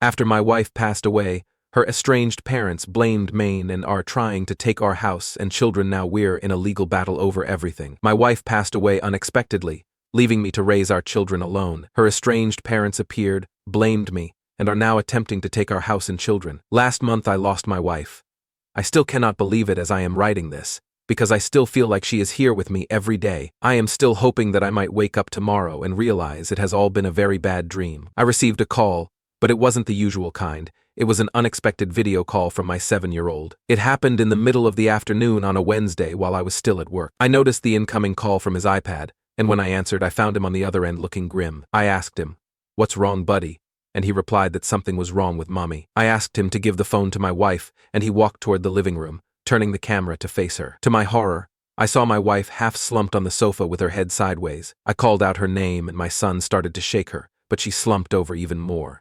After my wife passed away, her estranged parents blamed Maine and are trying to take our house and children. Now we're in a legal battle over everything. My wife passed away unexpectedly, leaving me to raise our children alone. Her estranged parents appeared, blamed me, and are now attempting to take our house and children. Last month I lost my wife. I still cannot believe it as I am writing this, because I still feel like she is here with me every day. I am still hoping that I might wake up tomorrow and realize it has all been a very bad dream. I received a call, but it wasn't the usual kind. It was an unexpected video call from my 7-year-old. It happened in the middle of the afternoon on a Wednesday while I was still at work. I noticed the incoming call from his iPad, and when I answered, I found him on the other end looking grim. I asked him, "What's wrong, buddy?" And he replied that something was wrong with Mommy. I asked him to give the phone to my wife, and he walked toward the living room, turning the camera to face her. To my horror, I saw my wife half slumped on the sofa with her head sideways. I called out her name and my son started to shake her, but she slumped over even more.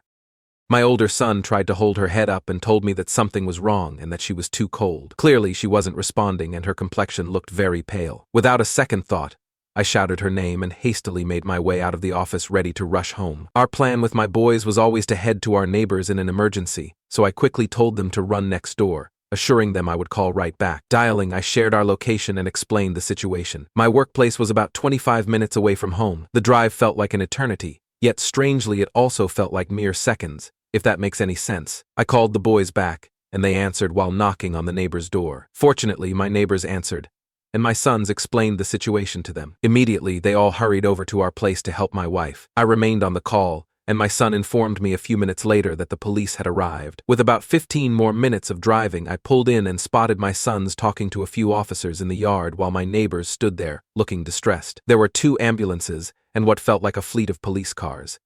My older son tried to hold her head up and told me that something was wrong and that she was too cold. Clearly, she wasn't responding and her complexion looked very pale. Without a second thought, I shouted her name and hastily made my way out of the office ready to rush home. Our plan with my boys was always to head to our neighbors in an emergency, so I quickly told them to run next door, assuring them I would call right back. Dialing, I shared our location and explained the situation. My workplace was about 25 minutes away from home. The drive felt like an eternity, yet strangely it also felt like mere seconds, if that makes any sense. I called the boys back, and they answered while knocking on the neighbor's door. Fortunately, my neighbors answered, and my sons explained the situation to them. Immediately, they all hurried over to our place to help my wife. I remained on the call, and my son informed me a few minutes later that the police had arrived. With about 15 more minutes of driving, I pulled in and spotted my sons talking to a few officers in the yard while my neighbors stood there, looking distressed. There were 2 ambulances and what felt like a fleet of police cars.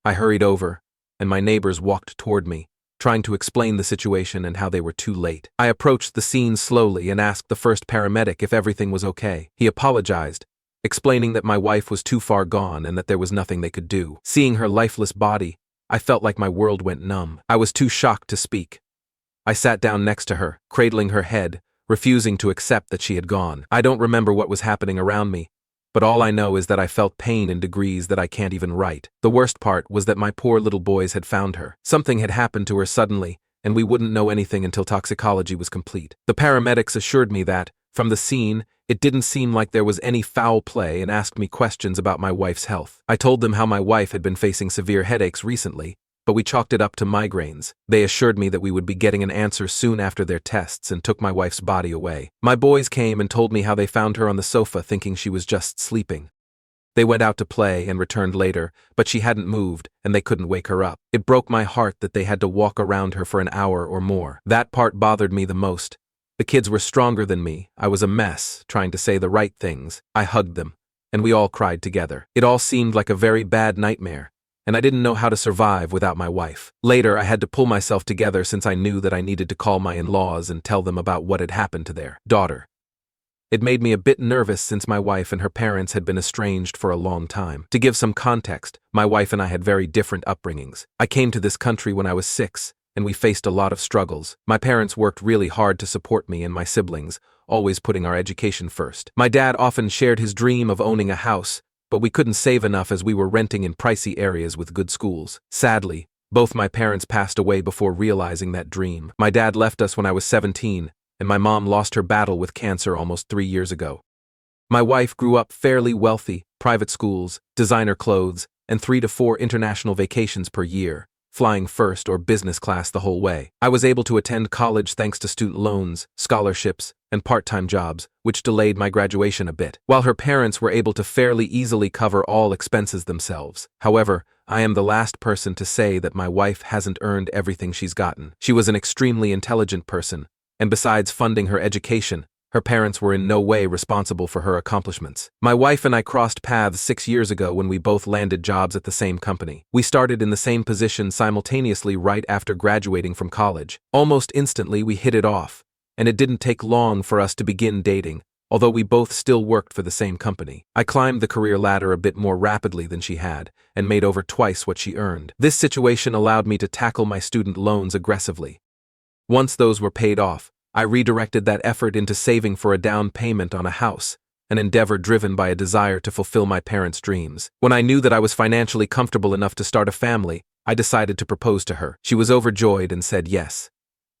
I hurried over, and my neighbors walked toward me, trying to explain the situation and how they were too late. I approached the scene slowly and asked the first paramedic if everything was okay. He apologized, explaining that my wife was too far gone and that there was nothing they could do. Seeing her lifeless body, I felt like my world went numb. I was too shocked to speak. I sat down next to her, cradling her head, refusing to accept that she had gone. I don't remember what was happening around me, but all I know is that I felt pain in degrees that I can't even write. The worst part was that my poor little boys had found her. Something had happened to her suddenly, and we wouldn't know anything until toxicology was complete. The paramedics assured me that, from the scene, it didn't seem like there was any foul play and asked me questions about my wife's health. I told them how my wife had been facing severe headaches recently, but we chalked it up to migraines. They assured me that we would be getting an answer soon after their tests and took my wife's body away. My boys came and told me how they found her on the sofa thinking she was just sleeping. They went out to play and returned later, but she hadn't moved and they couldn't wake her up. It broke my heart that they had to walk around her for an hour or more. That part bothered me the most. The kids were stronger than me. I was a mess, trying to say the right things. I hugged them, and we all cried together. It all seemed like a very bad nightmare, and I didn't know how to survive without my wife. Later, I had to pull myself together since I knew that I needed to call my in-laws and tell them about what had happened to their daughter. It made me a bit nervous since my wife and her parents had been estranged for a long time. To give some context, my wife and I had very different upbringings. I came to this country when I was 6, and we faced a lot of struggles. My parents worked really hard to support me and my siblings, always putting our education first. My dad often shared his dream of owning a house, but we couldn't save enough as we were renting in pricey areas with good schools. Sadly, both my parents passed away before realizing that dream. My dad left us when I was 17, and my mom lost her battle with cancer almost 3 years ago. My wife grew up fairly wealthy, private schools, designer clothes, and 3 to 4 international vacations per year, flying first or business class the whole way. I was able to attend college thanks to student loans, scholarships, and part-time jobs, which delayed my graduation a bit, while her parents were able to fairly easily cover all expenses themselves. However, I am the last person to say that my wife hasn't earned everything she's gotten. She was an extremely intelligent person, and besides funding her education, her parents were in no way responsible for her accomplishments. My wife and I crossed paths 6 years ago when we both landed jobs at the same company. We started in the same position simultaneously right after graduating from college. Almost instantly, we hit it off, and it didn't take long for us to begin dating, although we both still worked for the same company. I climbed the career ladder a bit more rapidly than she had, and made over twice what she earned. This situation allowed me to tackle my student loans aggressively. Once those were paid off, I redirected that effort into saving for a down payment on a house, an endeavor driven by a desire to fulfill my parents' dreams. When I knew that I was financially comfortable enough to start a family, I decided to propose to her. She was overjoyed and said yes.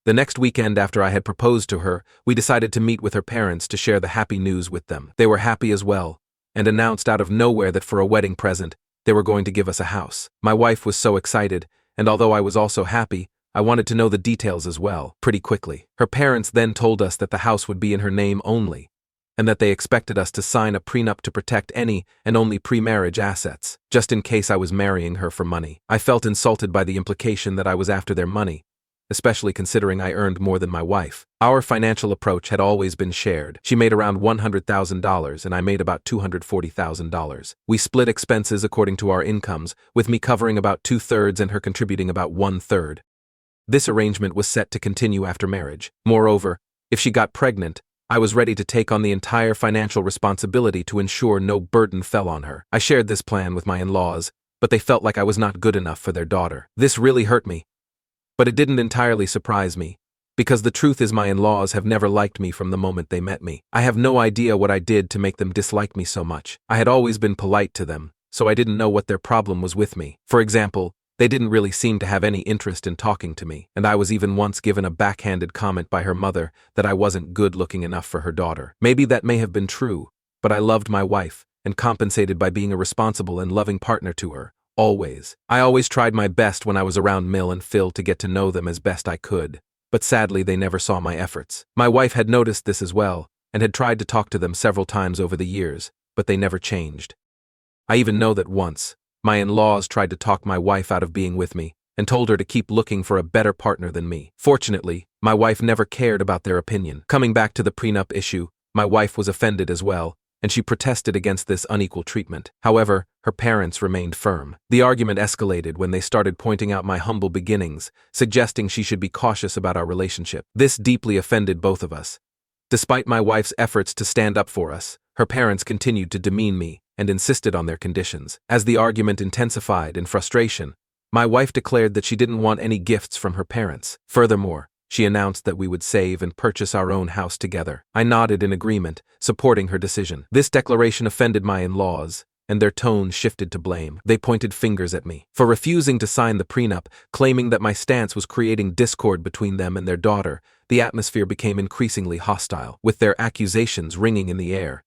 The next weekend after I had proposed to her, we decided to meet with her parents to share the happy news with them. They were happy as well, and announced out of nowhere that for a wedding present, they were going to give us a house. My wife was so excited, and although I was also happy, I wanted to know the details as well, pretty quickly. Her parents then told us that the house would be in her name only, and that they expected us to sign a prenup to protect any and only pre-marriage assets, just in case I was marrying her for money. I felt insulted by the implication that I was after their money, especially considering I earned more than my wife. Our financial approach had always been shared. She made around $100,000 and I made about $240,000. We split expenses according to our incomes, with me covering about 2/3 and her contributing about 1/3. This arrangement was set to continue after marriage. Moreover, if she got pregnant, I was ready to take on the entire financial responsibility to ensure no burden fell on her. I shared this plan with my in-laws, but they felt like I was not good enough for their daughter. This really hurt me. But it didn't entirely surprise me, because the truth is my in-laws have never liked me from the moment they met me. I have no idea what I did to make them dislike me so much. I had always been polite to them, so I didn't know what their problem was with me. For example, they didn't really seem to have any interest in talking to me, and I was even once given a backhanded comment by her mother that I wasn't good-looking enough for her daughter. Maybe that may have been true, but I loved my wife, and compensated by being a responsible and loving partner to her. Always. I always tried my best when I was around Mill and Phil to get to know them as best I could, but sadly they never saw my efforts. My wife had noticed this as well, and had tried to talk to them several times over the years, but they never changed. I even know that once, my in-laws tried to talk my wife out of being with me, and told her to keep looking for a better partner than me. Fortunately, my wife never cared about their opinion. Coming back to the prenup issue, my wife was offended as well, and she protested against this unequal treatment. However, her parents remained firm. The argument escalated when they started pointing out my humble beginnings, suggesting she should be cautious about our relationship. This deeply offended both of us. Despite my wife's efforts to stand up for us, her parents continued to demean me and insisted on their conditions. As the argument intensified in frustration, my wife declared that she didn't want any gifts from her parents. Furthermore, she announced that we would save and purchase our own house together. I nodded in agreement, supporting her decision. This declaration offended my in-laws, and their tone shifted to blame. They pointed fingers at me for refusing to sign the prenup, claiming that my stance was creating discord between them and their daughter. The atmosphere became increasingly hostile, with their accusations ringing in the air.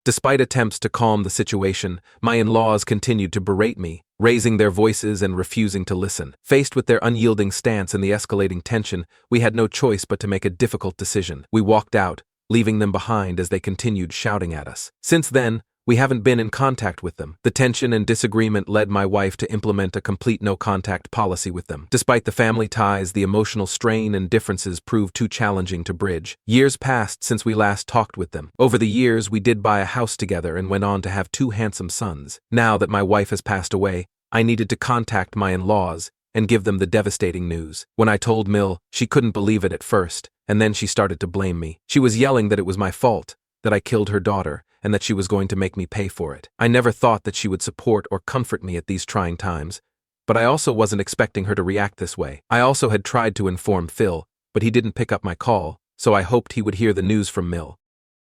Despite attempts to calm the situation, my in-laws continued to berate me, raising their voices and refusing to listen. Faced with their unyielding stance and the escalating tension, we had no choice but to make a difficult decision. We walked out, leaving them behind as they continued shouting at us. Since then, we haven't been in contact with them. The tension and disagreement led my wife to implement a complete no-contact policy with them. Despite the family ties, the emotional strain and differences proved too challenging to bridge. Years passed since we last talked with them. Over the years, we did buy a house together and went on to have 2 handsome sons. Now that my wife has passed away, I needed to contact my in-laws and give them the devastating news. When I told Mill, she couldn't believe it at first, and then she started to blame me. She was yelling that it was my fault, that I killed her daughter, and that she was going to make me pay for it. I never thought that she would support or comfort me at these trying times, but I also wasn't expecting her to react this way. I also had tried to inform Phil, but he didn't pick up my call, so I hoped he would hear the news from Mill.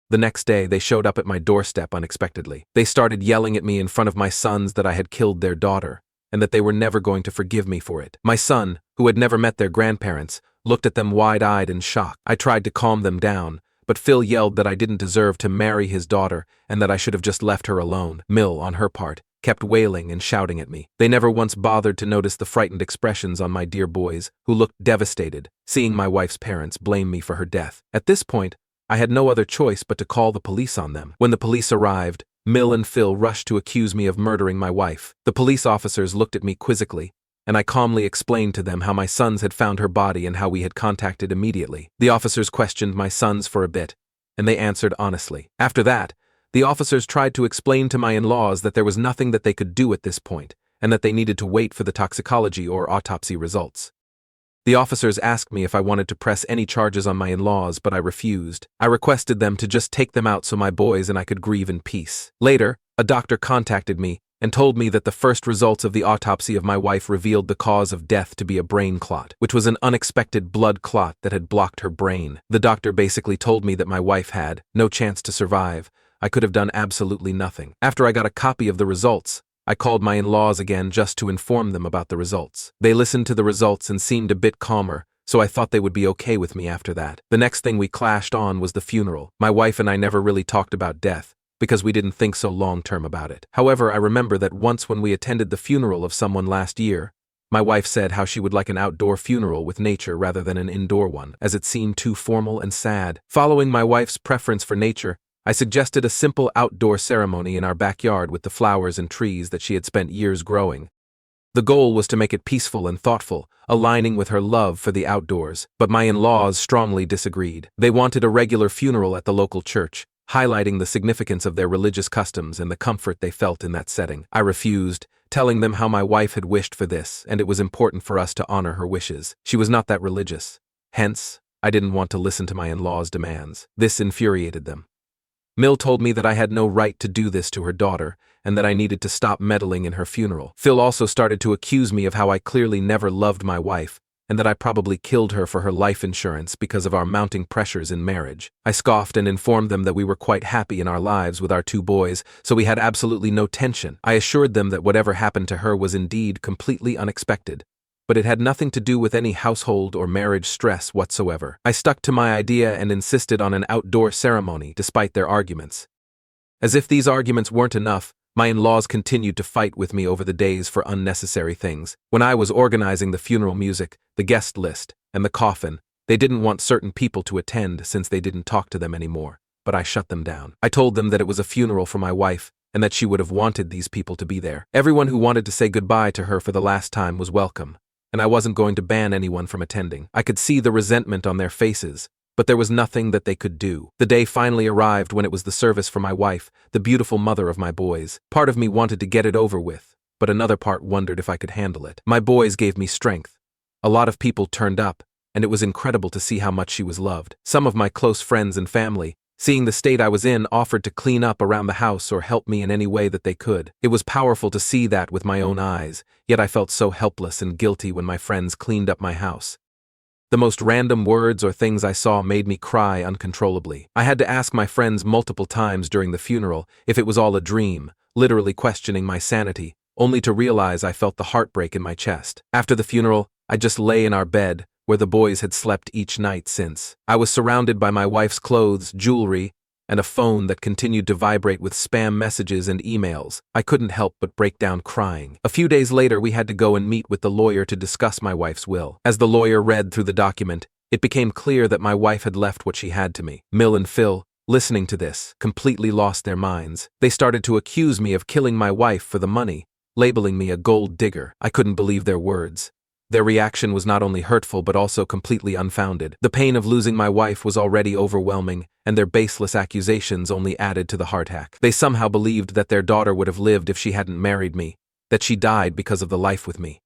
The next day, they showed up at my doorstep unexpectedly. They started yelling at me in front of my sons that I had killed their daughter, and that they were never going to forgive me for it. My son, who had never met their grandparents, looked at them wide-eyed in shock. I tried to calm them down, but Phil yelled that I didn't deserve to marry his daughter and that I should have just left her alone. Mill, on her part, kept wailing and shouting at me. They never once bothered to notice the frightened expressions on my dear boys, who looked devastated, seeing my wife's parents blame me for her death. At this point, I had no other choice but to call the police on them. When the police arrived, Mill and Phil rushed to accuse me of murdering my wife. The police officers looked at me quizzically, and I calmly explained to them how my sons had found her body and how we had contacted immediately. The officers questioned my sons for a bit, and they answered honestly. After that, the officers tried to explain to my in-laws that there was nothing that they could do at this point, and that they needed to wait for the toxicology or autopsy results. The officers asked me if I wanted to press any charges on my in-laws, but I refused. I requested them to just take them out so my boys and I could grieve in peace. Later, a doctor contacted me and told me that the first results of the autopsy of my wife revealed the cause of death to be a brain clot, which was an unexpected blood clot that had blocked her brain. The doctor basically told me that my wife had no chance to survive. I could have done absolutely nothing. After I got a copy of the results, I called my in-laws again just to inform them about the results. They listened to the results and seemed a bit calmer, so I thought they would be okay with me after that. The next thing we clashed on was the funeral. My wife and I never really talked about death, because we didn't think so long-term about it. However, I remember that once when we attended the funeral of someone last year, my wife said how she would like an outdoor funeral with nature rather than an indoor one, as it seemed too formal and sad. Following my wife's preference for nature, I suggested a simple outdoor ceremony in our backyard with the flowers and trees that she had spent years growing. The goal was to make it peaceful and thoughtful, aligning with her love for the outdoors, but my in-laws strongly disagreed. They wanted a regular funeral at the local church, highlighting the significance of their religious customs and the comfort they felt in that setting. I refused, telling them how my wife had wished for this, and it was important for us to honor her wishes. She was not that religious. Hence, I didn't want to listen to my in-laws' demands. This infuriated them. Mill told me that I had no right to do this to her daughter, and that I needed to stop meddling in her funeral. Phil also started to accuse me of how I clearly never loved my wife, and that I probably killed her for her life insurance because of our mounting pressures in marriage. I scoffed and informed them that we were quite happy in our lives with our 2 boys, so we had absolutely no tension. I assured them that whatever happened to her was indeed completely unexpected, but it had nothing to do with any household or marriage stress whatsoever. I stuck to my idea and insisted on an outdoor ceremony despite their arguments. As if these arguments weren't enough, my in-laws continued to fight with me over the days for unnecessary things. When I was organizing the funeral music, the guest list, and the coffin, they didn't want certain people to attend since they didn't talk to them anymore, but I shut them down. I told them that it was a funeral for my wife, and that she would have wanted these people to be there. Everyone who wanted to say goodbye to her for the last time was welcome, and I wasn't going to ban anyone from attending. I could see the resentment on their faces, but there was nothing that they could do. The day finally arrived when it was the service for my wife, the beautiful mother of my boys. Part of me wanted to get it over with, but another part wondered if I could handle it. My boys gave me strength. A lot of people turned up, and it was incredible to see how much she was loved. Some of my close friends and family, seeing the state I was in, offered to clean up around the house or help me in any way that they could. It was powerful to see that with my own eyes, yet I felt so helpless and guilty when my friends cleaned up my house. The most random words or things I saw made me cry uncontrollably. I had to ask my friends multiple times during the funeral if it was all a dream, literally questioning my sanity, only to realize I felt the heartbreak in my chest. After the funeral, I just lay in our bed, where the boys had slept each night since. I was surrounded by my wife's clothes, jewelry, and a phone that continued to vibrate with spam messages and emails. I couldn't help but break down crying. A few days later, we had to go and meet with the lawyer to discuss my wife's will. As the lawyer read through the document, it became clear that my wife had left what she had to me. Mill and Phil, listening to this, completely lost their minds. They started to accuse me of killing my wife for the money, labeling me a gold digger. I couldn't believe their words. Their reaction was not only hurtful but also completely unfounded. The pain of losing my wife was already overwhelming, and their baseless accusations only added to the heartache. They somehow believed that their daughter would have lived if she hadn't married me, that she died because of the life with me.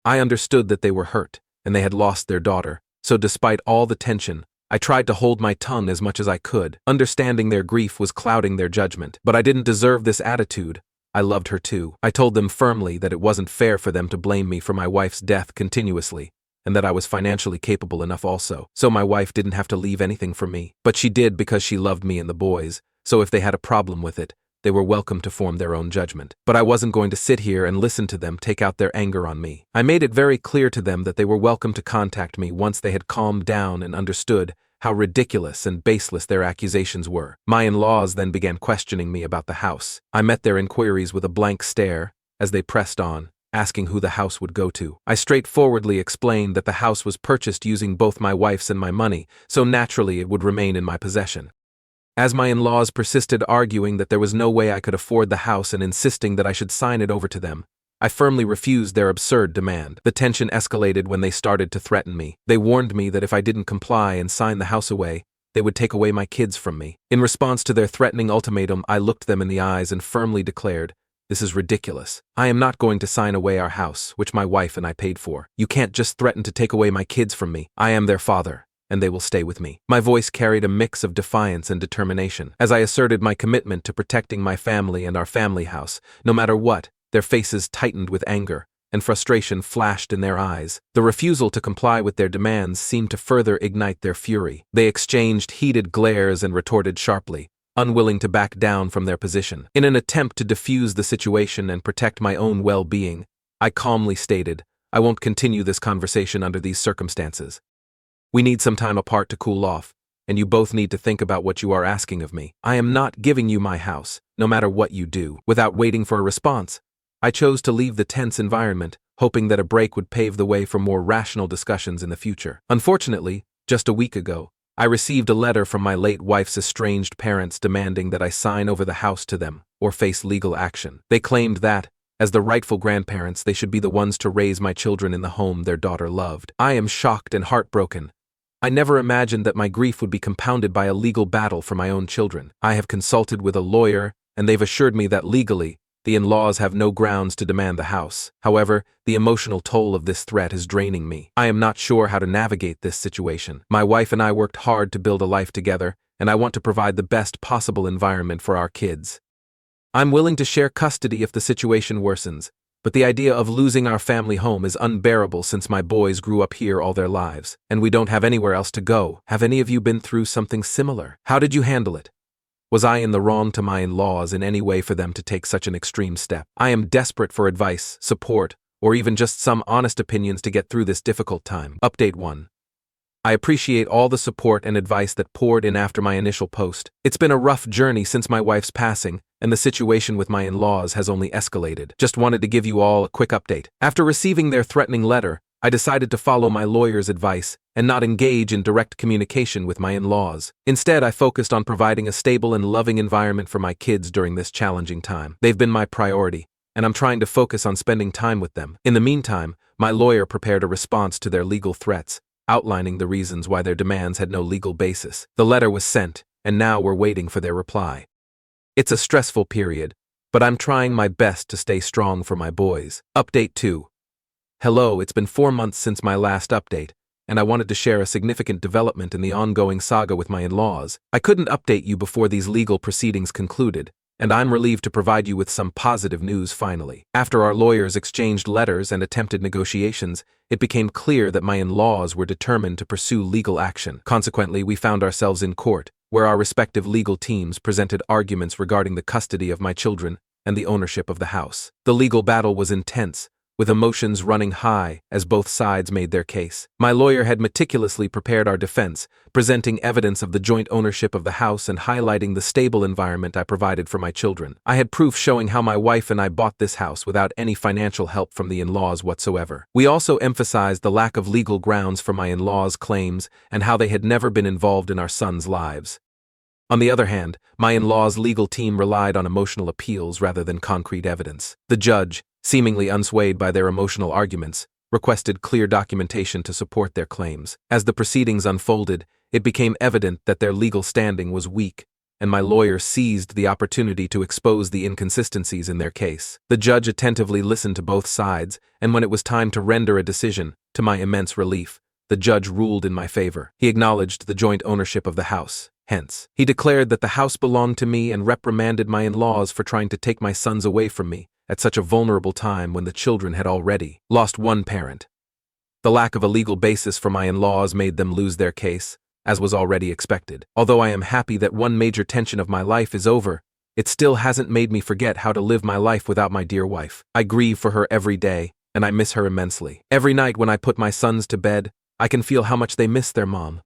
I understood that they were hurt, and they had lost their daughter, so despite all the tension, I tried to hold my tongue as much as I could. Understanding their grief was clouding their judgment, but I didn't deserve this attitude. I loved her too. I told them firmly that it wasn't fair for them to blame me for my wife's death continuously, and that I was financially capable enough also, so my wife didn't have to leave anything for me. But she did because she loved me and the boys, so if they had a problem with it, they were welcome to form their own judgment. But I wasn't going to sit here and listen to them take out their anger on me. I made it very clear to them that they were welcome to contact me once they had calmed down and understood how ridiculous and baseless their accusations were. My in-laws then began questioning me about the house. I met their inquiries with a blank stare as they pressed on, asking who the house would go to. I straightforwardly explained that the house was purchased using both my wife's and my money, so naturally it would remain in my possession. As my in-laws persisted arguing that there was no way I could afford the house and insisting that I should sign it over to them, I firmly refused their absurd demand. The tension escalated when they started to threaten me. They warned me that if I didn't comply and sign the house away, they would take away my kids from me. In response to their threatening ultimatum, I looked them in the eyes and firmly declared, "This is ridiculous. I am not going to sign away our house, which my wife and I paid for. You can't just threaten to take away my kids from me. I am their father, and they will stay with me." My voice carried a mix of defiance and determination, as I asserted my commitment to protecting my family and our family house, no matter what. Their faces tightened with anger, and frustration flashed in their eyes. The refusal to comply with their demands seemed to further ignite their fury. They exchanged heated glares and retorted sharply, unwilling to back down from their position. In an attempt to defuse the situation and protect my own well-being, I calmly stated, "I won't continue this conversation under these circumstances. We need some time apart to cool off, and you both need to think about what you are asking of me. I am not giving you my house, no matter what you do." Without waiting for a response, I chose to leave the tense environment, hoping that a break would pave the way for more rational discussions in the future. Unfortunately, just a week ago, I received a letter from my late wife's estranged parents demanding that I sign over the house to them or face legal action. They claimed that, as the rightful grandparents, they should be the ones to raise my children in the home their daughter loved. I am shocked and heartbroken. I never imagined that my grief would be compounded by a legal battle for my own children. I have consulted with a lawyer, and they've assured me that legally, the in-laws have no grounds to demand the house. However, the emotional toll of this threat is draining me. I am not sure how to navigate this situation. My wife and I worked hard to build a life together, and I want to provide the best possible environment for our kids. I'm willing to share custody if the situation worsens, but the idea of losing our family home is unbearable since my boys grew up here all their lives, and we don't have anywhere else to go. Have any of you been through something similar? How did you handle it? Was I in the wrong to my in-laws in any way for them to take such an extreme step? I am desperate for advice, support, or even just some honest opinions to get through this difficult time. Update 1. I appreciate all the support and advice that poured in after my initial post. It's been a rough journey since my wife's passing, and the situation with my in-laws has only escalated. Just wanted to give you all a quick update. After receiving their threatening letter, I decided to follow my lawyer's advice and not engage in direct communication with my in-laws. Instead, I focused on providing a stable and loving environment for my kids during this challenging time. They've been my priority, and I'm trying to focus on spending time with them. In the meantime, my lawyer prepared a response to their legal threats, outlining the reasons why their demands had no legal basis. The letter was sent, and now we're waiting for their reply. It's a stressful period, but I'm trying my best to stay strong for my boys. Update 2. Hello, it's been 4 months since my last update, and I wanted to share a significant development in the ongoing saga with my in-laws. I couldn't update you before these legal proceedings concluded, and I'm relieved to provide you with some positive news finally. After our lawyers exchanged letters and attempted negotiations, it became clear that my in-laws were determined to pursue legal action. Consequently, we found ourselves in court, where our respective legal teams presented arguments regarding the custody of my children and the ownership of the house. The legal battle was intense, with emotions running high as both sides made their case. My lawyer had meticulously prepared our defense, presenting evidence of the joint ownership of the house and highlighting the stable environment I provided for my children. I had proof showing how my wife and I bought this house without any financial help from the in-laws whatsoever. We also emphasized the lack of legal grounds for my in-laws' claims and how they had never been involved in our sons' lives. On the other hand, my in-laws' legal team relied on emotional appeals rather than concrete evidence. The judge, seemingly unswayed by their emotional arguments, requested clear documentation to support their claims. As the proceedings unfolded, it became evident that their legal standing was weak, and my lawyer seized the opportunity to expose the inconsistencies in their case. The judge attentively listened to both sides, and when it was time to render a decision, to my immense relief, the judge ruled in my favor. He acknowledged the joint ownership of the house. Hence, he declared that the house belonged to me and reprimanded my in-laws for trying to take my sons away from me at such a vulnerable time when the children had already lost one parent. The lack of a legal basis for my in-laws made them lose their case, as was already expected. Although I am happy that one major tension of my life is over, it still hasn't made me forget how to live my life without my dear wife. I grieve for her every day, and I miss her immensely. Every night when I put my sons to bed, I can feel how much they miss their mom.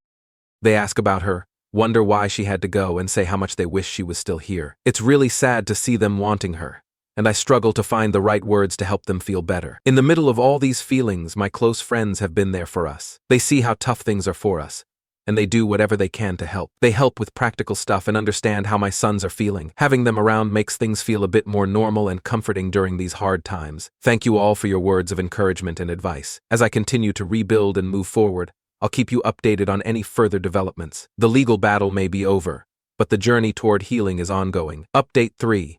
They ask about her, wonder why she had to go, and say how much they wish she was still here. It's really sad to see them wanting her, and I struggle to find the right words to help them feel better. In the middle of all these feelings, my close friends have been there for us. They see how tough things are for us, and they do whatever they can to help. They help with practical stuff and understand how my sons are feeling. Having them around makes things feel a bit more normal and comforting during these hard times. Thank you all for your words of encouragement and advice. As I continue to rebuild and move forward, I'll keep you updated on any further developments. The legal battle may be over, but the journey toward healing is ongoing. Update 3.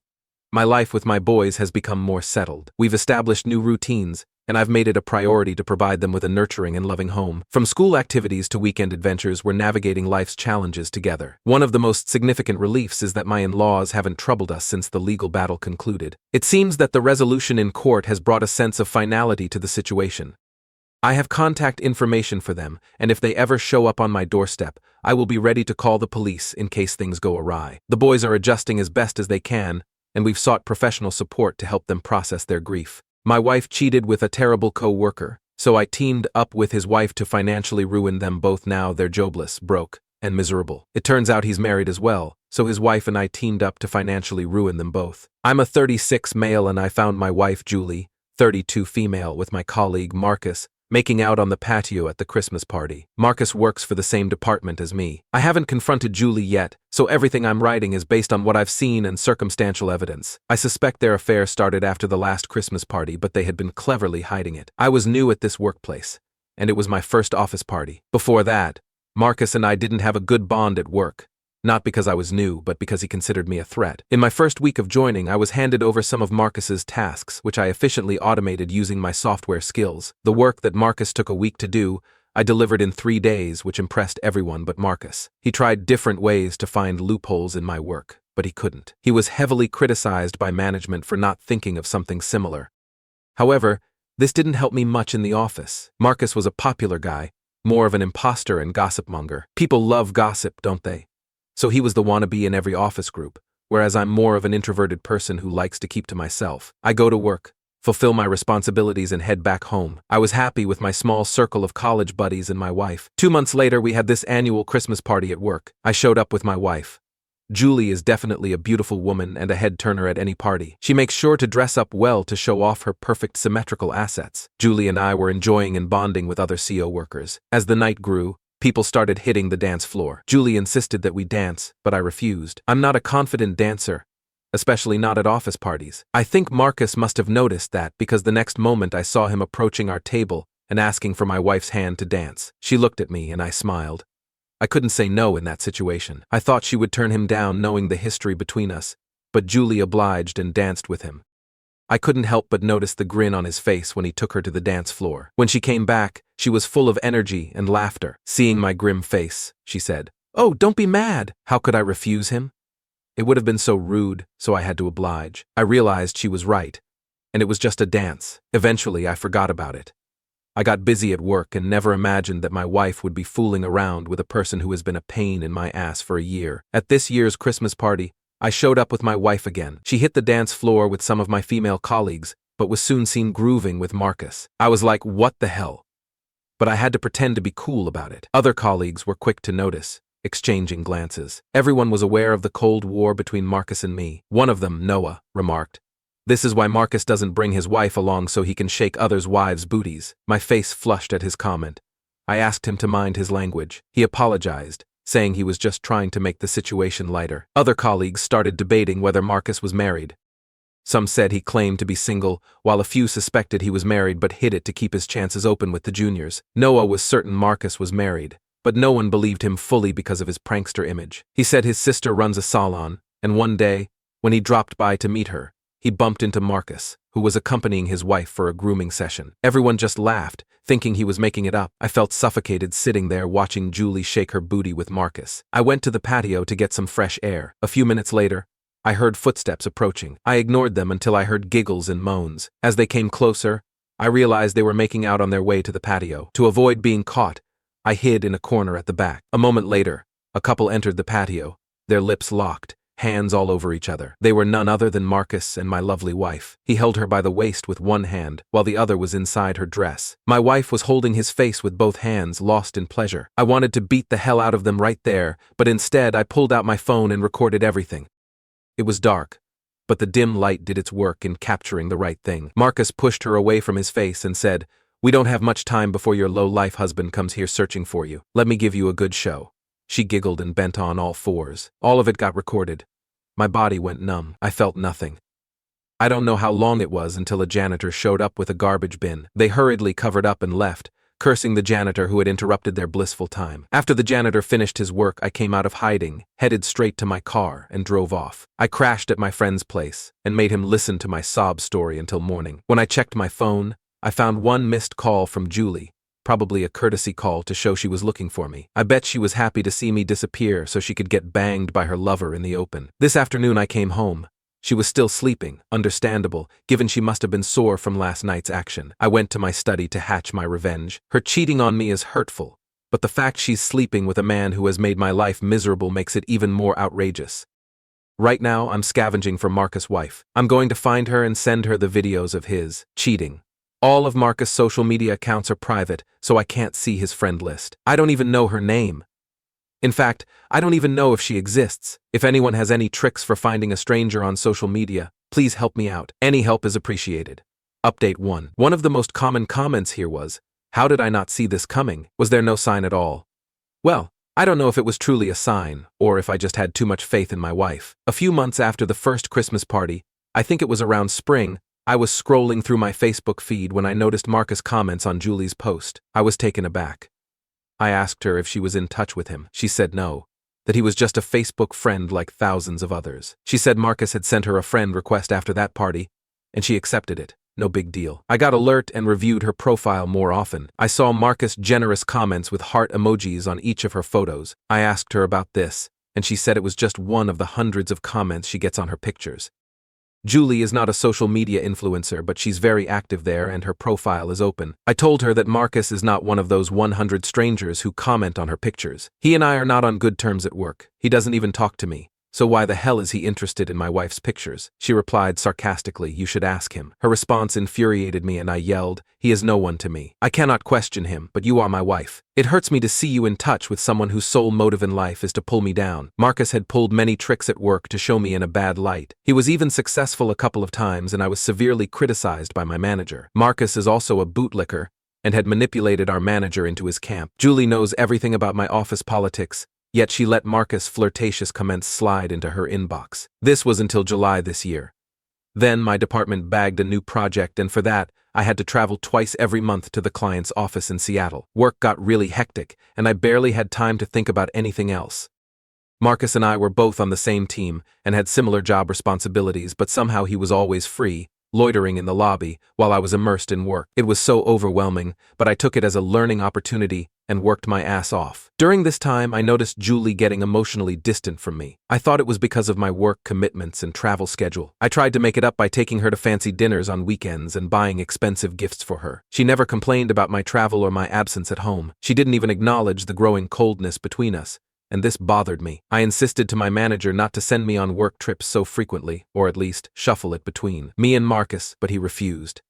My life with my boys has become more settled. We've established new routines, and I've made it a priority to provide them with a nurturing and loving home. From school activities to weekend adventures, we're navigating life's challenges together. One of the most significant reliefs is that my in-laws haven't troubled us since the legal battle concluded. It seems that the resolution in court has brought a sense of finality to the situation. I have contact information for them, and if they ever show up on my doorstep, I will be ready to call the police in case things go awry. The boys are adjusting as best as they can, and we've sought professional support to help them process their grief. My wife cheated with a terrible co-worker, so I teamed up with his wife to financially ruin them both. Now they're jobless, broke, and miserable. It turns out he's married as well, so his wife and I teamed up to financially ruin them both. I'm a 36 male and I found my wife Julie, 32 female, with my colleague Marcus, making out on the patio at the Christmas party. Marcus works for the same department as me. I haven't confronted Julie yet, so everything I'm writing is based on what I've seen and circumstantial evidence. I suspect their affair started after the last Christmas party, but they had been cleverly hiding it. I was new at this workplace, and it was my first office party. Before that, Marcus and I didn't have a good bond at work. Not because I was new, but because he considered me a threat. In my first week of joining, I was handed over some of Marcus's tasks, which I efficiently automated using my software skills. The work that Marcus took a week to do, I delivered in 3 days, which impressed everyone but Marcus. He tried different ways to find loopholes in my work, but he couldn't. He was heavily criticized by management for not thinking of something similar. However, this didn't help me much in the office. Marcus was a popular guy, more of an imposter and gossipmonger. People love gossip, don't they? So he was the wannabe in every office group, whereas I'm more of an introverted person who likes to keep to myself. I go to work, fulfill my responsibilities, and head back home. I was happy with my small circle of college buddies and my wife. 2 months later, we had this annual Christmas party at work. I showed up with my wife. Julie is definitely a beautiful woman and a head-turner at any party. She makes sure to dress up well to show off her perfect symmetrical assets. Julie and I were enjoying and bonding with other CO workers. As the night grew, people started hitting the dance floor. Julie insisted that we dance, but I refused. I'm not a confident dancer, especially not at office parties. I think Marcus must have noticed that because the next moment I saw him approaching our table and asking for my wife's hand to dance. She looked at me and I smiled. I couldn't say no in that situation. I thought she would turn him down knowing the history between us, but Julie obliged and danced with him. I couldn't help but notice the grin on his face when he took her to the dance floor. When she came back, she was full of energy and laughter. Seeing my grim face, she said, "Oh, don't be mad." How could I refuse him? It would have been so rude, so I had to oblige. I realized she was right, and it was just a dance. Eventually, I forgot about it. I got busy at work and never imagined that my wife would be fooling around with a person who has been a pain in my ass for a year. At this year's Christmas party, I showed up with my wife again. She hit the dance floor with some of my female colleagues, but was soon seen grooving with Marcus. I was like, what the hell? But I had to pretend to be cool about it. Other colleagues were quick to notice, exchanging glances. Everyone was aware of the Cold War between Marcus and me. One of them, Noah, remarked, "This is why Marcus doesn't bring his wife along so he can shake others' wives' booties." My face flushed at his comment. I asked him to mind his language. He apologized, saying he was just trying to make the situation lighter. Other colleagues started debating whether Marcus was married. Some said he claimed to be single, while a few suspected he was married but hid it to keep his chances open with the juniors. Noah was certain Marcus was married, but no one believed him fully because of his prankster image. He said his sister runs a salon, and one day, when he dropped by to meet her, he bumped into Marcus, who was accompanying his wife for a grooming session. Everyone just laughed, thinking he was making it up. I felt suffocated sitting there watching Julie shake her booty with Marcus. I went to the patio to get some fresh air. A few minutes later, I heard footsteps approaching. I ignored them until I heard giggles and moans. As they came closer, I realized they were making out on their way to the patio. To avoid being caught, I hid in a corner at the back. A moment later, a couple entered the patio, their lips locked, hands all over each other. They were none other than Marcus and my lovely wife. He held her by the waist with one hand, while the other was inside her dress. My wife was holding his face with both hands, lost in pleasure. I wanted to beat the hell out of them right there, but instead I pulled out my phone and recorded everything. It was dark, but the dim light did its work in capturing the right thing. Marcus pushed her away from his face and said, "We don't have much time before your low-life husband comes here searching for you. Let me give you a good show." She giggled and bent on all fours. All of it got recorded. My body went numb. I felt nothing. I don't know how long it was until a janitor showed up with a garbage bin. They hurriedly covered up and left, cursing the janitor who had interrupted their blissful time. After the janitor finished his work, I came out of hiding, headed straight to my car, and drove off. I crashed at my friend's place and made him listen to my sob story until morning. When I checked my phone, I found one missed call from Julie, probably a courtesy call to show she was looking for me. I bet she was happy to see me disappear so she could get banged by her lover in the open. This afternoon I came home, She was still sleeping, understandable, given she must have been sore from last night's action. I went to my study to hatch my revenge. Her cheating on me is hurtful, but the fact she's sleeping with a man who has made my life miserable makes it even more outrageous. Right now, I'm scavenging for Marcus' wife. I'm going to find her and send her the videos of his cheating. All of Marcus' social media accounts are private, so I can't see his friend list. I don't even know her name. In fact, I don't even know if she exists. If anyone has any tricks for finding a stranger on social media, please help me out. Any help is appreciated. Update 1. One of the most common comments here was, "How did I not see this coming? Was there no sign at all?" Well, I don't know if it was truly a sign, or if I just had too much faith in my wife. A few months after the first Christmas party, I think it was around spring, I was scrolling through my Facebook feed when I noticed Marcus' comments on Julie's post. I was taken aback. I asked her if she was in touch with him. She said no, that he was just a Facebook friend like thousands of others. She said Marcus had sent her a friend request after that party, and she accepted it. No big deal. I got alert and reviewed her profile more often. I saw Marcus' generous comments with heart emojis on each of her photos. I asked her about this, and she said it was just one of the hundreds of comments she gets on her pictures. Julie is not a social media influencer, but she's very active there and her profile is open. I told her that Marcus is not one of those 100 strangers who comment on her pictures. He and I are not on good terms at work. He doesn't even talk to me. So why the hell is he interested in my wife's pictures? She replied sarcastically, "You should ask him." Her response infuriated me and I yelled, "He is no one to me. I cannot question him, but you are my wife. It hurts me to see you in touch with someone whose sole motive in life is to pull me down." Marcus had pulled many tricks at work to show me in a bad light. He was even successful a couple of times and I was severely criticized by my manager. Marcus is also a bootlicker and had manipulated our manager into his camp. Julie knows everything about my office politics, yet she let Marcus' flirtatious comments slide into her inbox. This was until July this year. Then my department bagged a new project, and for that, I had to travel twice every month to the client's office in Seattle. Work got really hectic, and I barely had time to think about anything else. Marcus and I were both on the same team and had similar job responsibilities, but somehow he was always free, loitering in the lobby while I was immersed in work. It was so overwhelming, but I took it as a learning opportunity and worked my ass off. During this time, I noticed Julie getting emotionally distant from me. I thought it was because of my work commitments and travel schedule. I tried to make it up by taking her to fancy dinners on weekends and buying expensive gifts for her. She never complained about my travel or my absence at home. She didn't even acknowledge the growing coldness between us, and this bothered me. I insisted to my manager not to send me on work trips so frequently, or at least shuffle it between me and Marcus, but he refused.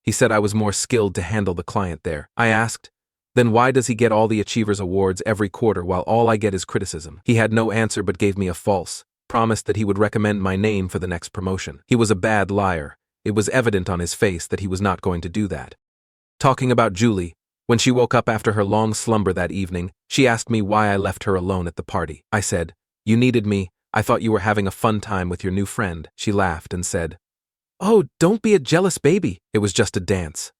He said I was more skilled to handle the client there. I asked, "Then why does he get all the Achievers Awards every quarter while all I get is criticism?" He had no answer but gave me a false promise that he would recommend my name for the next promotion. He was a bad liar. It was evident on his face that he was not going to do that. Talking about Julie, when she woke up after her long slumber that evening, she asked me why I left her alone at the party. I said, "You needed me. I thought you were having a fun time with your new friend." She laughed and said, "Oh, don't be a jealous baby. It was just a dance."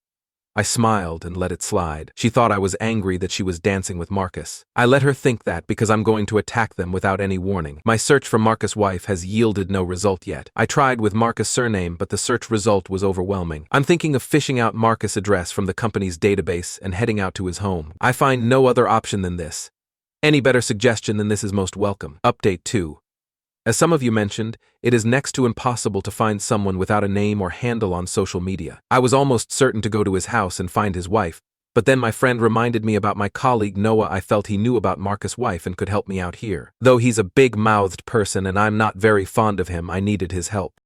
I smiled and let it slide. She thought I was angry that she was dancing with Marcus. I let her think that because I'm going to attack them without any warning. My search for Marcus' wife has yielded no result yet. I tried with Marcus' surname, but the search result was overwhelming. I'm thinking of fishing out Marcus' address from the company's database and heading out to his home. I find no other option than this. Any better suggestion than this is most welcome. Update 2. As some of you mentioned, it is next to impossible to find someone without a name or handle on social media. I was almost certain to go to his house and find his wife, but then my friend reminded me about my colleague Noah. I felt he knew about Marcus' wife and could help me out here. Though he's a big-mouthed person and I'm not very fond of him, I needed his help.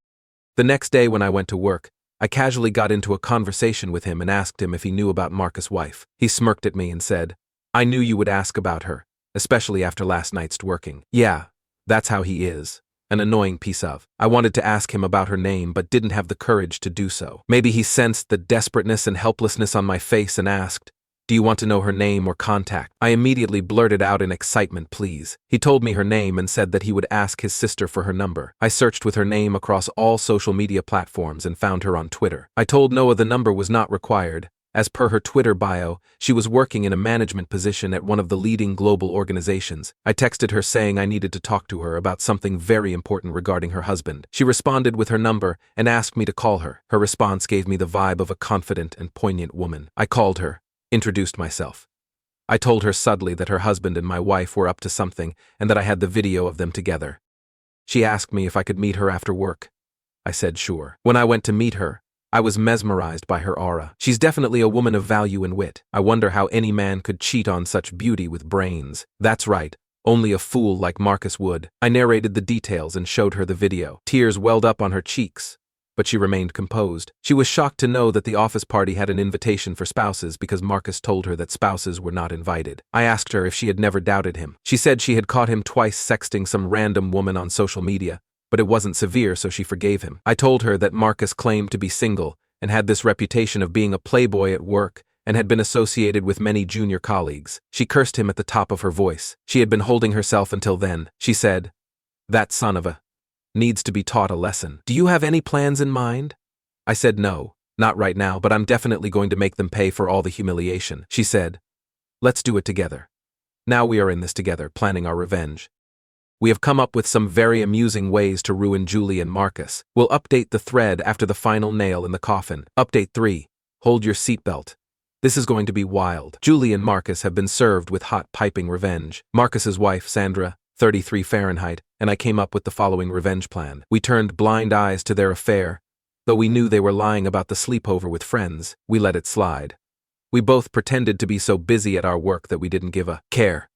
The next day when I went to work, I casually got into a conversation with him and asked him if he knew about Marcus' wife. He smirked at me and said, "I knew you would ask about her, especially after last night's twerking." Yeah. That's how he is. An annoying piece of. I wanted to ask him about her name but didn't have the courage to do so. Maybe he sensed the desperateness and helplessness on my face and asked, "Do you want to know her name or contact?" I immediately blurted out in excitement, "Please." He told me her name and said that he would ask his sister for her number. I searched with her name across all social media platforms and found her on Twitter. I told Noah the number was not required. As per her Twitter bio, she was working in a management position at one of the leading global organizations. I texted her saying I needed to talk to her about something very important regarding her husband. She responded with her number and asked me to call her. Her response gave me the vibe of a confident and poignant woman. I called her, introduced myself. I told her subtly that her husband and my wife were up to something and that I had the video of them together. She asked me if I could meet her after work. I said, sure. When I went to meet her, I was mesmerized by her aura. She's definitely a woman of value and wit. I wonder how any man could cheat on such beauty with brains. That's right. Only a fool like Marcus would. I narrated the details and showed her the video. Tears welled up on her cheeks, but she remained composed. She was shocked to know that the office party had an invitation for spouses because Marcus told her that spouses were not invited. I asked her if she had never doubted him. She said she had caught him twice sexting some random woman on social media, but it wasn't severe, so she forgave him. I told her that Marcus claimed to be single and had this reputation of being a playboy at work and had been associated with many junior colleagues. She cursed him at the top of her voice. She had been holding herself until then. She said, "That son of a needs to be taught a lesson. Do you have any plans in mind?" I said no, not right now, but I'm definitely going to make them pay for all the humiliation. She said, "Let's do it together." Now we are in this together, planning our revenge. We have come up with some very amusing ways to ruin Julie and Marcus. We'll update the thread after the final nail in the coffin. Update 3. Hold your seatbelt. This is going to be wild. Julie and Marcus have been served with hot piping revenge. Marcus's wife, Sandra, 33 Fahrenheit, and I came up with the following revenge plan. We turned blind eyes to their affair. Though we knew they were lying about the sleepover with friends, we let it slide. We both pretended to be so busy at our work that we didn't give a care.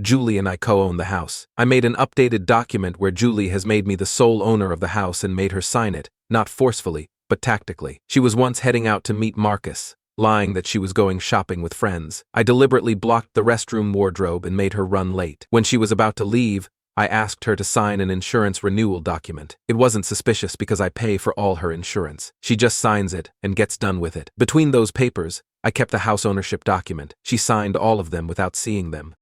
Julie and I co-own the house. I made an updated document where Julie has made me the sole owner of the house and made her sign it, not forcefully, but tactically. She was once heading out to meet Marcus, lying that she was going shopping with friends. I deliberately blocked the restroom wardrobe and made her run late. When she was about to leave, I asked her to sign an insurance renewal document. It wasn't suspicious because I pay for all her insurance. She just signs it and gets done with it. Between those papers, I kept the house ownership document. She signed all of them without seeing them.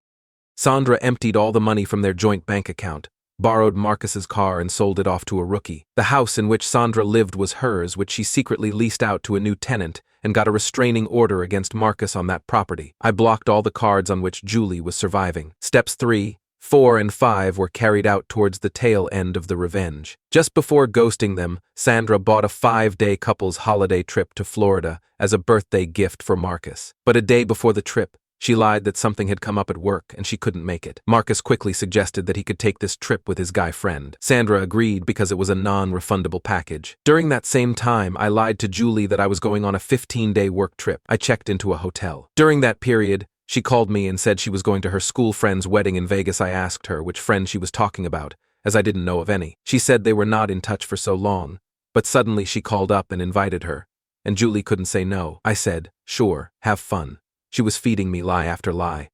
Sandra emptied all the money from their joint bank account, borrowed Marcus's car and sold it off to a rookie. The house in which Sandra lived was hers, which she secretly leased out to a new tenant and got a restraining order against Marcus on that property. I blocked all the cards on which Julie was surviving. Steps 3, 4, and 5 were carried out towards the tail end of the revenge. Just before ghosting them, Sandra bought a 5-day couple's holiday trip to Florida as a birthday gift for Marcus. But a day before the trip, she lied that something had come up at work and she couldn't make it. Marcus quickly suggested that he could take this trip with his guy friend. Sandra agreed because it was a non-refundable package. During that same time, I lied to Julie that I was going on a 15-day work trip. I checked into a hotel. During that period, she called me and said she was going to her school friend's wedding in Vegas. I asked her which friend she was talking about, as I didn't know of any. She said they were not in touch for so long, but suddenly she called up and invited her, and Julie couldn't say no. I said, "Sure, have fun." She was feeding me lie after lie.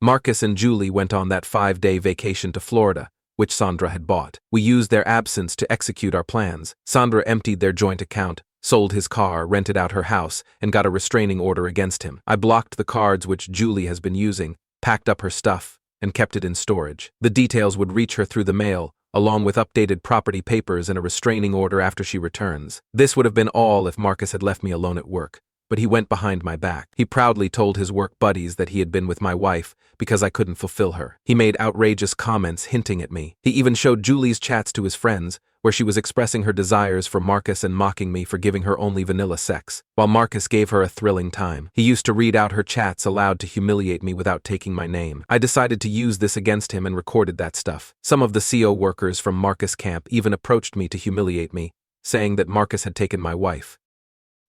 Marcus and Julie went on that 5-day vacation to Florida, which Sandra had bought. We used their absence to execute our plans. Sandra emptied their joint account, sold his car, rented out her house, and got a restraining order against him. I blocked the cards which Julie has been using, packed up her stuff, and kept it in storage. The details would reach her through the mail, along with updated property papers and a restraining order after she returns. This would have been all if Marcus had left me alone at work. But he went behind my back. He proudly told his work buddies that he had been with my wife because I couldn't fulfill her. He made outrageous comments hinting at me. He even showed Julie's chats to his friends, where she was expressing her desires for Marcus and mocking me for giving her only vanilla sex, while Marcus gave her a thrilling time. He used to read out her chats aloud to humiliate me without taking my name. I decided to use this against him and recorded that stuff. Some of the CO workers from Marcus camp even approached me to humiliate me, saying that Marcus had taken my wife.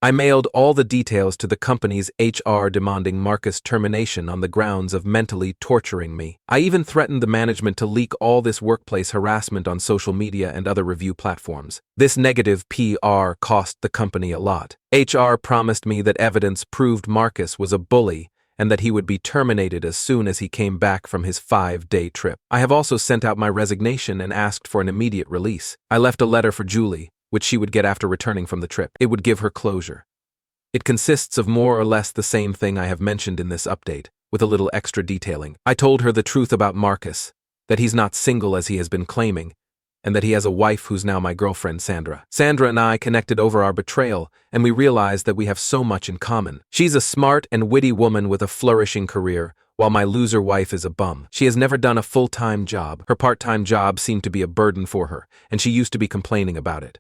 I mailed all the details to the company's HR demanding Marcus' termination on the grounds of mentally torturing me. I even threatened the management to leak all this workplace harassment on social media and other review platforms. This negative PR cost the company a lot. HR promised me that evidence proved Marcus was a bully and that he would be terminated as soon as he came back from his 5-day trip. I have also sent out my resignation and asked for an immediate release. I left a letter for Julie, which she would get after returning from the trip. It would give her closure. It consists of more or less the same thing I have mentioned in this update, with a little extra detailing. I told her the truth about Marcus, that he's not single as he has been claiming, and that he has a wife who's now my girlfriend, Sandra. Sandra and I connected over our betrayal, and we realized that we have so much in common. She's a smart and witty woman with a flourishing career, while my loser wife is a bum. She has never done a full-time job. Her part-time job seemed to be a burden for her, and she used to be complaining about it.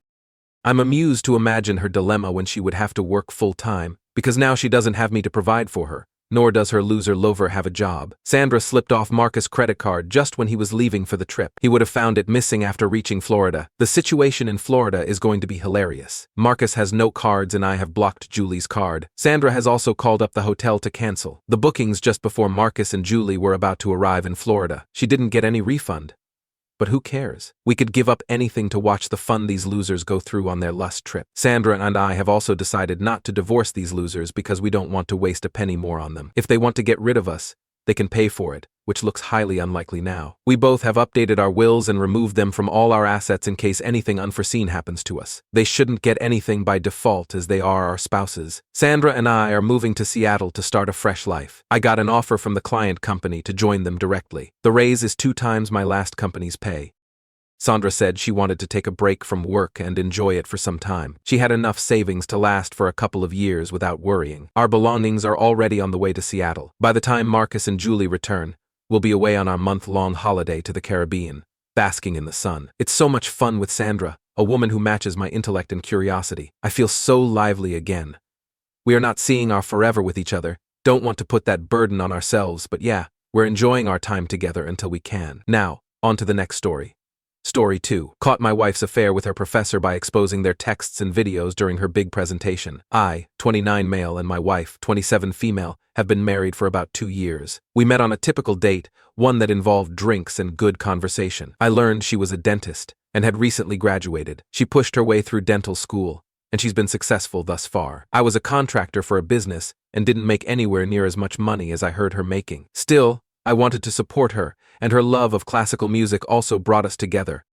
I'm amused to imagine her dilemma when she would have to work full-time, because now she doesn't have me to provide for her, nor does her loser lover have a job. Sandra slipped off Marcus' credit card just when he was leaving for the trip. He would have found it missing after reaching Florida. The situation in Florida is going to be hilarious. Marcus has no cards and I have blocked Julie's card. Sandra has also called up the hotel to cancel the bookings just before Marcus and Julie were about to arrive in Florida. She didn't get any refund. But who cares? We could give up anything to watch the fun these losers go through on their lust trip. Sandra and I have also decided not to divorce these losers because we don't want to waste a penny more on them. If they want to get rid of us, they can pay for it, which looks highly unlikely now. We both have updated our wills and removed them from all our assets in case anything unforeseen happens to us. They shouldn't get anything by default as they are our spouses. Sandra and I are moving to Seattle to start a fresh life. I got an offer from the client company to join them directly. The raise is 2 times my last company's pay. Sandra said she wanted to take a break from work and enjoy it for some time. She had enough savings to last for a couple of years without worrying. Our belongings are already on the way to Seattle. By the time Marcus and Julie return, we'll be away on our month-long holiday to the Caribbean, basking in the sun. It's so much fun with Sandra, a woman who matches my intellect and curiosity. I feel so lively again. We are not seeing our forever with each other, don't want to put that burden on ourselves, but yeah, we're enjoying our time together until we can. Now, on to the next story. Story 2. Caught my wife's affair with her professor by exposing their texts and videos during her big presentation. I, 29 male, and my wife, 27 female, have been married for about 2 years. We met on a typical date, one that involved drinks and good conversation. I learned she was a dentist and had recently graduated. She pushed her way through dental school, and she's been successful thus far. I was a contractor for a business and didn't make anywhere near as much money as I heard her making. Still, I wanted to support her, and her love of classical music also brought us together.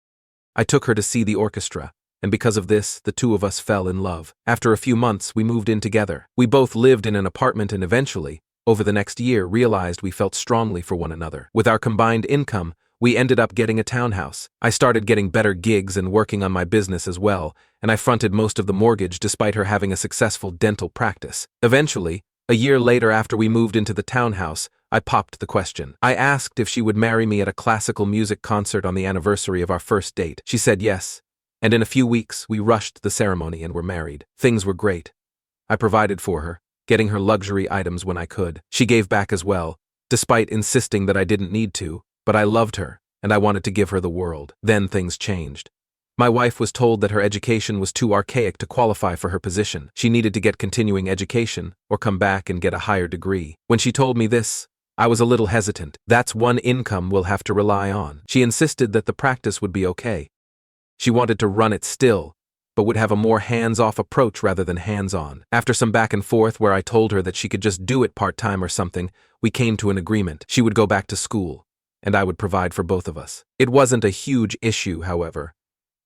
I took her to see the orchestra, and because of this, the two of us fell in love. After a few months, we moved in together. We both lived in an apartment and eventually, over the next year, realized we felt strongly for one another. With our combined income, we ended up getting a townhouse. I started getting better gigs and working on my business as well, and I fronted most of the mortgage despite her having a successful dental practice. Eventually, a year later after we moved into the townhouse, I popped the question. I asked if she would marry me at a classical music concert on the anniversary of our first date. She said yes, and in a few weeks, we rushed the ceremony and were married. Things were great. I provided for her, getting her luxury items when I could. She gave back as well, despite insisting that I didn't need to, but I loved her, and I wanted to give her the world. Then things changed. My wife was told that her education was too archaic to qualify for her position. She needed to get continuing education or come back and get a higher degree. When she told me this, I was a little hesitant. That's one income we'll have to rely on. She insisted that the practice would be okay. She wanted to run it still, but would have a more hands-off approach rather than hands-on. After some back and forth where I told her that she could just do it part-time or something, we came to an agreement. She would go back to school, and I would provide for both of us. It wasn't a huge issue, however.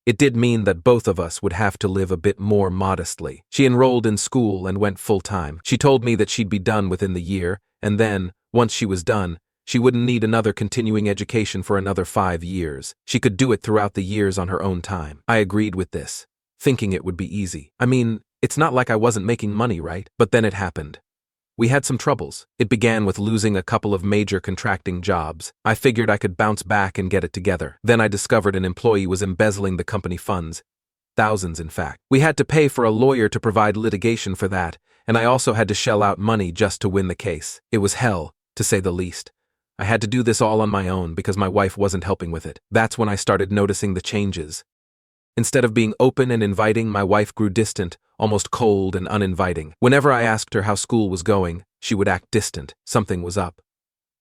It did mean that both of us would have to live a bit more modestly. She enrolled in school and went full-time. She told me that she'd be done within the year, and then, once she was done, she wouldn't need another continuing education for another 5 years. She could do it throughout the years on her own time. I agreed with this, thinking it would be easy. I mean, it's not like I wasn't making money, right? But then it happened. We had some troubles. It began with losing a couple of major contracting jobs. I figured I could bounce back and get it together. Then I discovered an employee was embezzling the company funds. Thousands, in fact. We had to pay for a lawyer to provide litigation for that, and I also had to shell out money just to win the case. It was hell, to say the least. I had to do this all on my own because my wife wasn't helping with it. That's when I started noticing the changes. Instead of being open and inviting, my wife grew distant, almost cold and uninviting. Whenever I asked her how school was going, she would act distant. Something was up.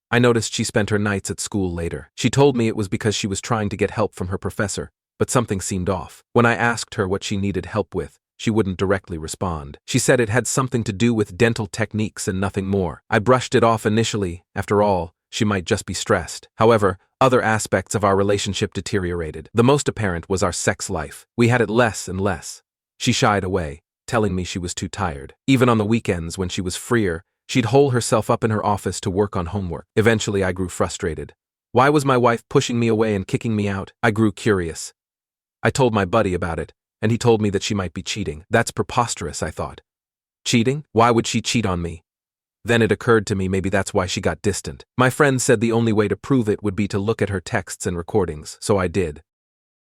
I noticed she spent her nights at school later. She told me it was because she was trying to get help from her professor, but something seemed off. When I asked her what she needed help with, she wouldn't directly respond. She said it had something to do with dental techniques and nothing more. I brushed it off initially. After all, she might just be stressed. However, other aspects of our relationship deteriorated. The most apparent was our sex life. We had it less and less. She shied away, telling me she was too tired. Even on the weekends when she was freer, she'd hole herself up in her office to work on homework. Eventually, I grew frustrated. Why was my wife pushing me away and kicking me out? I grew curious. I told my buddy about it, and he told me that she might be cheating. That's preposterous, I thought. Cheating? Why would she cheat on me? Then it occurred to me maybe that's why she got distant. My friend said the only way to prove it would be to look at her texts and recordings, so I did.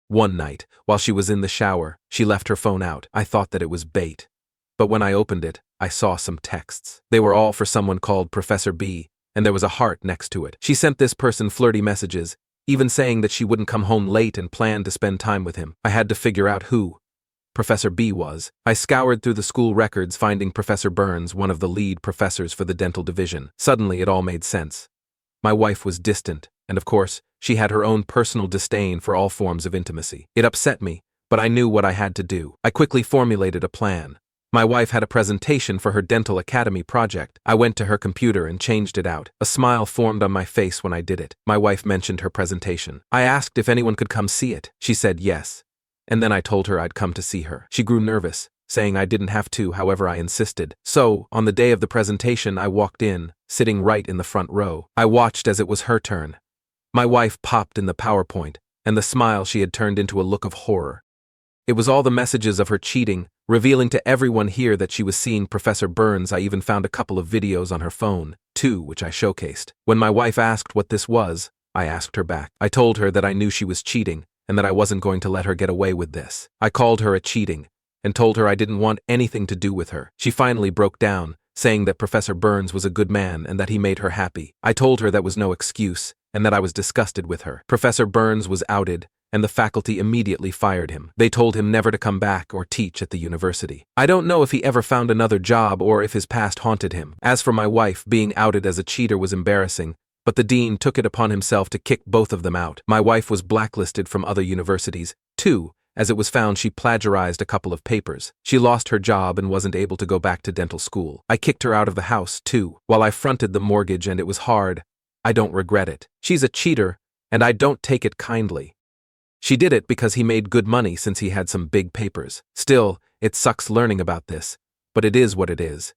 One night, while she was in the shower, she left her phone out. I thought that it was bait. But when I opened it, I saw some texts. They were all for someone called Professor B, and there was a heart next to it. She sent this person flirty messages, even saying that she wouldn't come home late and planned to spend time with him. I had to figure out who Professor B was. I scoured through the school records, finding Professor Burns, one of the lead professors for the dental division. Suddenly, it all made sense. My wife was distant, and of course, she had her own personal disdain for all forms of intimacy. It upset me, but I knew what I had to do. I quickly formulated a plan. My wife had a presentation for her dental academy project. I went to her computer and changed it out. A smile formed on my face when I did it. My wife mentioned her presentation. I asked if anyone could come see it. She said yes. And then I told her I'd come to see her. She grew nervous, saying I didn't have to, however I insisted. So, on the day of the presentation, I walked in, sitting right in the front row. I watched as it was her turn. My wife popped in the PowerPoint, and the smile she had turned into a look of horror. It was all the messages of her cheating, revealing to everyone here that she was seeing Professor Burns. I even found a couple of videos on her phone, too, which I showcased. When my wife asked what this was, I asked her back. I told her that I knew she was cheating, and that I wasn't going to let her get away with this. I called her a cheating, and told her I didn't want anything to do with her. She finally broke down, saying that Professor Burns was a good man and that he made her happy. I told her that was no excuse, and that I was disgusted with her. Professor Burns was outed, and the faculty immediately fired him. They told him never to come back or teach at the university. I don't know if he ever found another job or if his past haunted him. As for my wife, being outed as a cheater was embarrassing, but the dean took it upon himself to kick both of them out. My wife was blacklisted from other universities, too, as it was found she plagiarized a couple of papers. She lost her job and wasn't able to go back to dental school. I kicked her out of the house, too. While I fronted the mortgage and it was hard, I don't regret it. She's a cheater, and I don't take it kindly. She did it because he made good money since he had some big papers. Still, it sucks learning about this, but it is what it is.